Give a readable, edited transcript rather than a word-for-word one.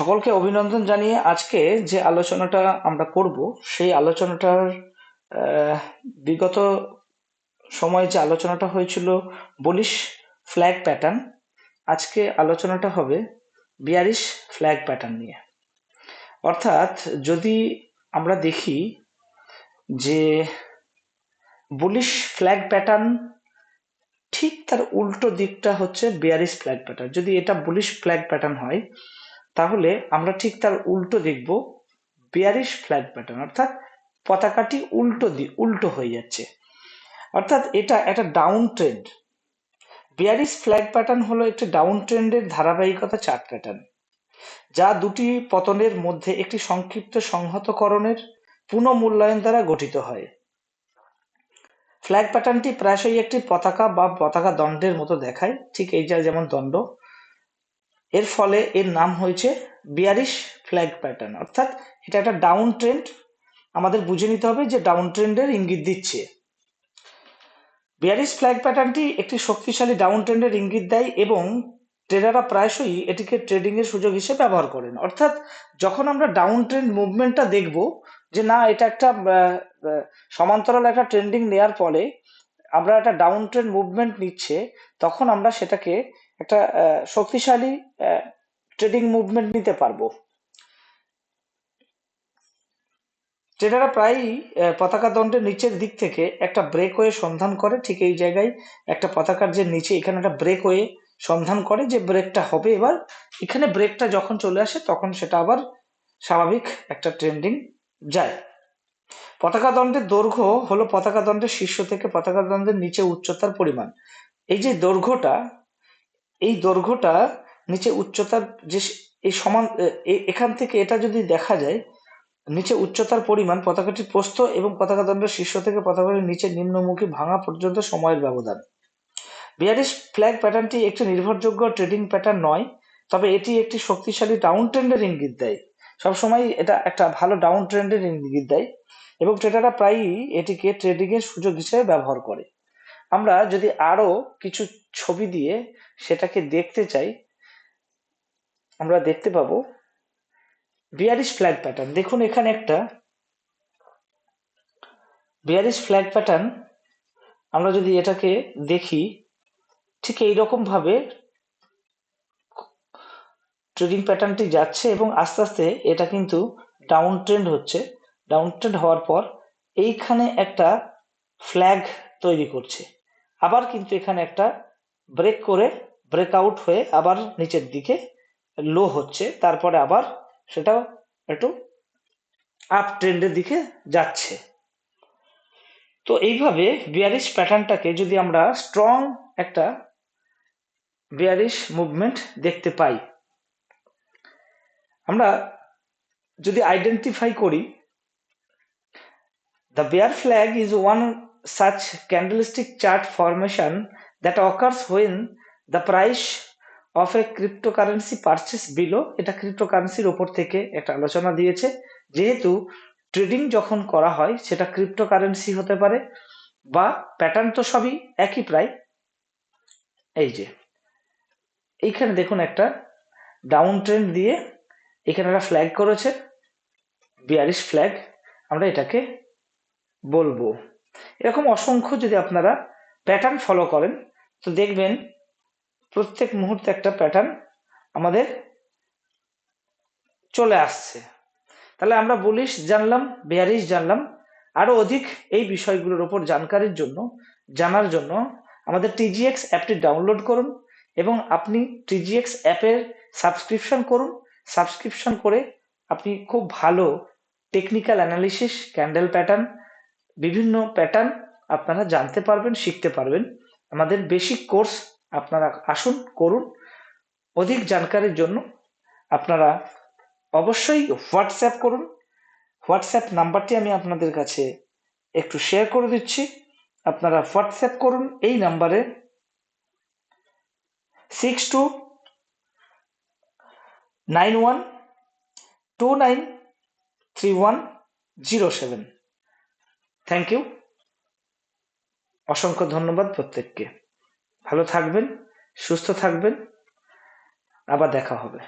সকলকে অভিনন্দন জানিয়ে আজকে যে আলোচনাটা আমরা করব সেই আলোচনাটার আহ, বিগত সময়ে যে আলোচনাটা হয়েছিল বুলিশ ফ্ল্যাগ প্যাটার্ন, আজকে আলোচনাটা হবে বিয়ারিশ ফ্ল্যাগ প্যাটার্ন নিয়ে। অর্থাৎ যদি আমরা দেখি যে বুলিশ ফ্ল্যাগ প্যাটার্ন ঠিক তার উল্টো দিকটা হচ্ছে বিয়ারিশ ফ্ল্যাগ প্যাটার্ন। যদি এটা বুলিশ ফ্ল্যাগ প্যাটার্ন হয় তাহলে আমরা ঠিক তার উল্টো দেখব বিয়ারিশ ফ্ল্যাগ প্যাটার্ন, অর্থাৎ পতাকাটি উল্টো হয়ে যাচ্ছে, অর্থাৎ এটা একটা down trend. Bearish flag pattern হলো একটি ডাউন ট্রেন্ডের ধারাবাহিকতা চার্ট প্যাটার্ন, যা দুটি পতনের মধ্যে একটি সংক্ষিপ্ত সংহতকরণের পুনঃমূল্যায়ন দ্বারা গঠিত হয়। ফ্ল্যাগ প্যাটার্নটি প্রায়শই একটি পতাকা বা পতাকা দণ্ডের মতো দেখায়, ঠিক এই যা যেমন দণ্ড। এর ফলে এর নাম হয়েছে বিয়ারিশ ফ্ল্যাগ প্যাটার্ন, অর্থাৎ এটা একটা ডাউন ট্রেন্ড। আমাদের বুঝে নিতে হবে যে ডাউন ট্রেন্ডের ইঙ্গিত দিচ্ছে। বিয়ারিশ ফ্ল্যাগ প্যাটার্নটি একটি শক্তিশালী ডাউন ট্রেন্ডের ইঙ্গিত দেয় এবং ট্রেডাররা প্রায়শই এটিকে ট্রেডিং এর সুযোগ হিসেবে ব্যবহার করেন। অর্থাৎ যখন আমরা ডাউন ট্রেন্ড মুভমেন্টটা দেখব যে না এটা একটা সমান্তরাল একটা ট্রেন্ডিং নেওয়ার ফলে আমরা একটা ডাউন ট্রেন্ড মুভমেন্ট নিচ্ছে, তখন আমরা সেটাকে একটা শক্তিশালী ট্রেডিং মুভমেন্ট নিতে পারবো। ট্রেডাররা প্রায়ই পতাকা দণ্ডের নিচের দিক থেকে একটা ব্রেকওয়ে সন্ধান করে, ঠিক এই জায়গায় একটা পতাকার যে নিচে এখানে একটা ব্রেকওয়ে সন্ধান করে যে ব্রেকটা হবে। এবার এখানে ব্রেকটা যখন চলে আসে তখন সেটা আবার স্বাভাবিক একটা ট্রেন্ডিং যায়। পতাকা দণ্ডের দৈর্ঘ্য হলো পতাকা দণ্ডের শীর্ষ থেকে পতাকা দণ্ডের নিচে উচ্চতার পরিমাণ। এই যে দৈর্ঘ্যটা, এই দৈর্ঘ্যটা নিচে উচ্চতার যে এই সমান, এখান থেকে এটা যদি দেখা যায় নিচে উচ্চতার পরিমাণ পতাকাটির প্রস্থ এবং পতাকা দণ্ডের শীর্ষ থেকে পতাকাটির নিচে নিম্নমুখী ভাঙা পর্যন্ত সময়ের ব্যবধান। বিয়ারিশ ফ্ল্যাগ প্যাটার্নটি একটি নির্ভরযোগ্য ট্রেডিং প্যাটার্ন নয়, তবে এটি একটি শক্তিশালী ডাউন ট্রেন্ডের ইঙ্গিত দেয়। সবসময় এটা একটা ভালো ডাউন ট্রেন্ডের ইঙ্গিত দেয় এবং ট্রেডাররা প্রায়ই এটিকে ট্রেডিং এর সুযোগ হিসেবে ব্যবহার করে। আমরা যদি আরো কিছু ছবি দিয়ে সেটাকে দেখতে চাই, আমরা দেখতে পাবো বিয়ারিশ ফ্ল্যাগ প্যাটার্ন। দেখুন এখানে একটা বিয়ারিশ ফ্ল্যাগ প্যাটার্ন, আমরা যদি এটাকে দেখি ঠিক এইরকম ভাবে ট্রেডিং প্যাটার্নটি যাচ্ছে এবং আস্তে আস্তে এটা কিন্তু ডাউন ট্রেন্ড হচ্ছে। ডাউন ট্রেন্ড হওয়ার পর এইখানে একটা ফ্ল্যাগ তৈরি করছে, আবার কিন্তু এখানে একটা ব্রেক করে ব্রেকআউট হয়ে আবার নিচের দিকে লো হচ্ছে, তারপরে আবার সেটা একটু আপ ট্রেন্ডের দিকে যাচ্ছে। তো এইভাবে বিয়ারিশ প্যাটার্নটাকে যদি আমরা স্ট্রং একটা বিয়ারিশ মুভমেন্ট দেখতে পাই, আমরা যদি আইডেন্টিফাই করি, the bear flag is one such candlestick chart formation that occurs when the price of a cryptocurrency purchase below। এটা ক্রিপ্টোকারেন্সির উপর থেকে একটা আলোচনা দিয়েছে, যেহেতু ট্রেডিং যখন করা হয় সেটা ক্রিপ্টোকারেন্সি হতে পারে বা প্যাটার্ন তো সবই একই প্রায়। এই যে এইখানে দেখুন একটা ডাউন ট্রেন্ড দিয়ে এখানে একটা ফ্ল্যাগ করেছে, বিয়ারিশ ফ্ল্যাগ আমরা এটাকে বলবো। এরকম অসংখ্য যদি আপনারা প্যাটার্ন ফলো করেন তো দেখবেন প্রত্যেক মুহূর্তে একটা প্যাটার্ন আমাদের চলে আসছে। তাহলে আমরা বুলিশ জানলাম, বেয়ারিশ জানলাম। আরো অধিক এই বিষয়গুলোর উপর জানার জন্য আমাদের টিজিএক্স অ্যাপটি ডাউনলোড করুন এবং আপনি টিজিএক্স অ্যাপের সাবস্ক্রিপশন করুন। সাবস্ক্রিপশন করে আপনি খুব ভালো টেকনিক্যাল অ্যানালিসিস, ক্যান্ডেল প্যাটার্ন, বিভিন্ন প্যাটার্ন আপনারা জানতে পারবেন, শিখতে পারবেন। আমাদের বেসিক কোর্স আপনারা আসুন, করুন। অধিক জানকারির জন্য আপনারা অবশ্যই হোয়াটসঅ্যাপ করুন। হোয়াটসঅ্যাপ নাম্বারটি আমি আপনাদের কাছে একটু শেয়ার করে দিচ্ছি, আপনারা হোয়াটসঅ্যাপ করুন এই নাম্বারে 6291293107। থ্যাংক ইউ, অসংখ্য ধন্যবাদ প্রত্যেককে। ভালো থাকবেন, সুস্থ থাকবেন, আবার দেখা হবে।